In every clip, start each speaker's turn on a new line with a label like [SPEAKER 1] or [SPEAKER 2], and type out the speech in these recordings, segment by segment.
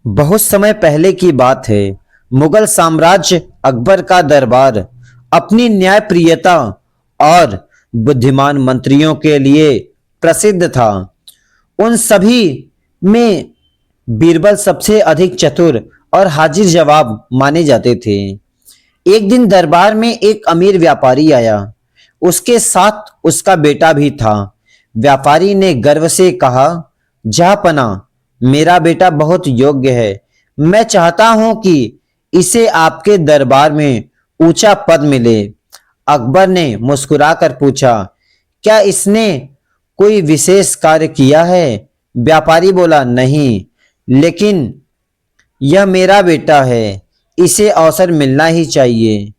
[SPEAKER 1] बहुत समय पहले की बात है। मुगल साम्राज्य अकबर का दरबार अपनी न्यायप्रियता और बुद्धिमान मंत्रियों के लिए प्रसिद्ध था। उन सभी में बीरबल सबसे अधिक चतुर और हाजिर जवाब माने जाते थे। एक दिन दरबार में एक अमीर व्यापारी आया। उसके साथ उसका बेटा भी था। व्यापारी ने गर्व से कहा, जहाँपना, मेरा बेटा बहुत योग्य है। मैं चाहता हूं कि इसे आपके दरबार में ऊंचा पद मिले। अकबर ने मुस्कुराकर पूछा, क्या इसने कोई विशेष कार्य किया है? व्यापारी बोला, नहीं, लेकिन यह मेरा बेटा है, इसे अवसर मिलना ही चाहिए।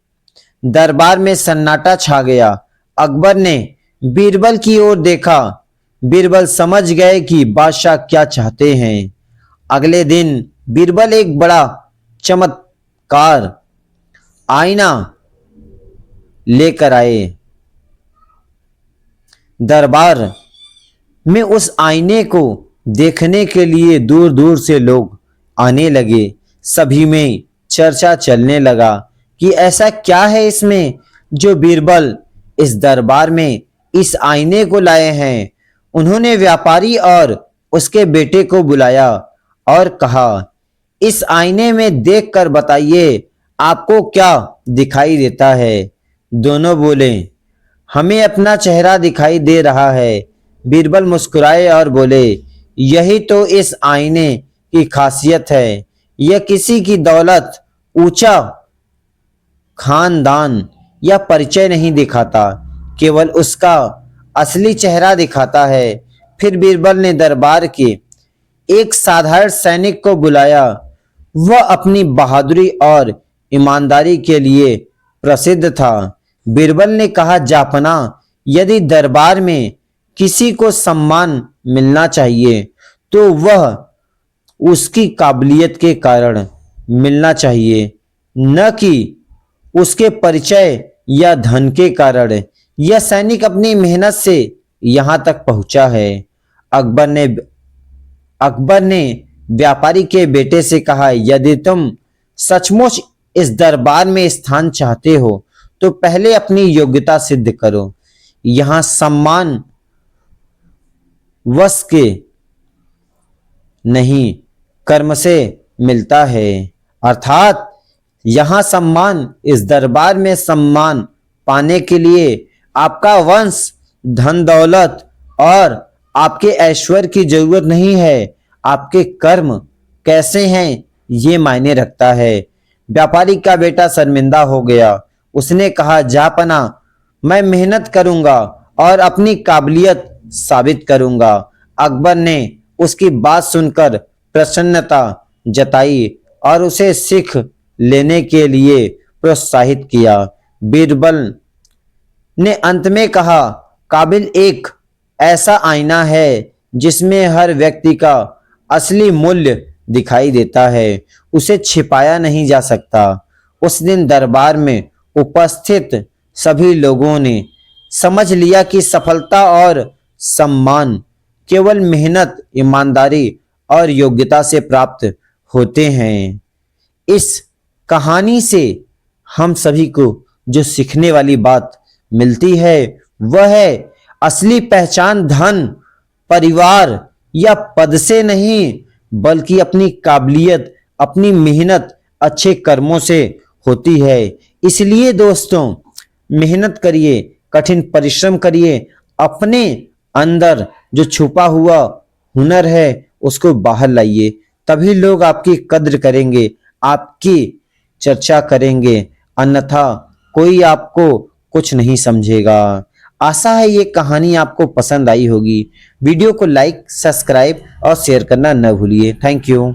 [SPEAKER 1] दरबार में सन्नाटा छा गया। अकबर ने बीरबल की ओर देखा। बीरबल समझ गए कि बादशाह क्या चाहते हैं। अगले दिन बीरबल एक बड़ा चमत्कार आईना लेकर आए। दरबार में उस आईने को देखने के लिए दूर दूर से लोग आने लगे। सभी में चर्चा चलने लगा कि ऐसा क्या है इसमें जो बीरबल इस दरबार में इस आईने को लाए हैं। उन्होंने व्यापारी और उसके बेटे को बुलाया और कहा, इस आईने में देखकर बताइए आपको क्या दिखाई देता है। दोनों बोले, हमें अपना चेहरा दिखाई दे रहा है। बीरबल मुस्कुराए और बोले, यही तो इस आईने की खासियत है। यह किसी की दौलत, ऊंचा खानदान या परिचय नहीं दिखाता, केवल उसका असली चेहरा दिखाता है। फिर बीरबल ने दरबार के एक साधारण सैनिक को बुलाया। वह अपनी बहादुरी और ईमानदारी के लिए प्रसिद्ध था। बीरबल ने कहा, जापना, यदि दरबार में किसी को सम्मान मिलना चाहिए तो वह उसकी काबिलियत के कारण मिलना चाहिए, न कि उसके परिचय या धन के कारण। यह सैनिक अपनी मेहनत से यहां तक पहुंचा है। अकबर ने व्यापारी के बेटे से कहा, यदि तुम सचमुच इस दरबार में स्थान चाहते हो तो पहले अपनी योग्यता सिद्ध करो। यहां सम्मान वश के नहीं, कर्म से मिलता है। अर्थात यहां सम्मान, इस दरबार में सम्मान पाने के लिए आपका वंश, धन दौलत और आपके ऐश्वर्य की जरूरत नहीं है। आपके कर्म कैसे हैं ये मायने रखता है। व्यापारी का बेटा शर्मिंदा हो गया। उसने कहा, जापना, मैं मेहनत करूंगा और अपनी काबिलियत साबित करूंगा। अकबर ने उसकी बात सुनकर प्रसन्नता जताई और उसे सीख लेने के लिए प्रोत्साहित किया। बीरबल ने अंत में कहा, काबिल एक ऐसा आईना है जिसमें हर व्यक्ति का असली मूल्य दिखाई देता है, उसे छिपाया नहीं जा सकता। उस दिन दरबार में उपस्थित सभी लोगों ने समझ लिया कि सफलता और सम्मान केवल मेहनत, ईमानदारी और योग्यता से प्राप्त होते हैं। इस कहानी से हम सभी को जो सीखने वाली बात मिलती है वह है, असली पहचान धन, परिवार या पद से नहीं, बल्कि अपनी काबिलियत, अपनी मेहनत, अच्छे कर्मों से होती है। इसलिए दोस्तों, मेहनत करिए, कठिन परिश्रम करिए, अपने अंदर जो छुपा हुआ हुनर है उसको बाहर लाइए, तभी लोग आपकी कद्र करेंगे, आपकी चर्चा करेंगे, अन्यथा कोई आपको कुछ नहीं समझेगा। आशा है ये कहानी आपको पसंद आई होगी। वीडियो को लाइक, सब्सक्राइब और शेयर करना न भूलिए। Thank you.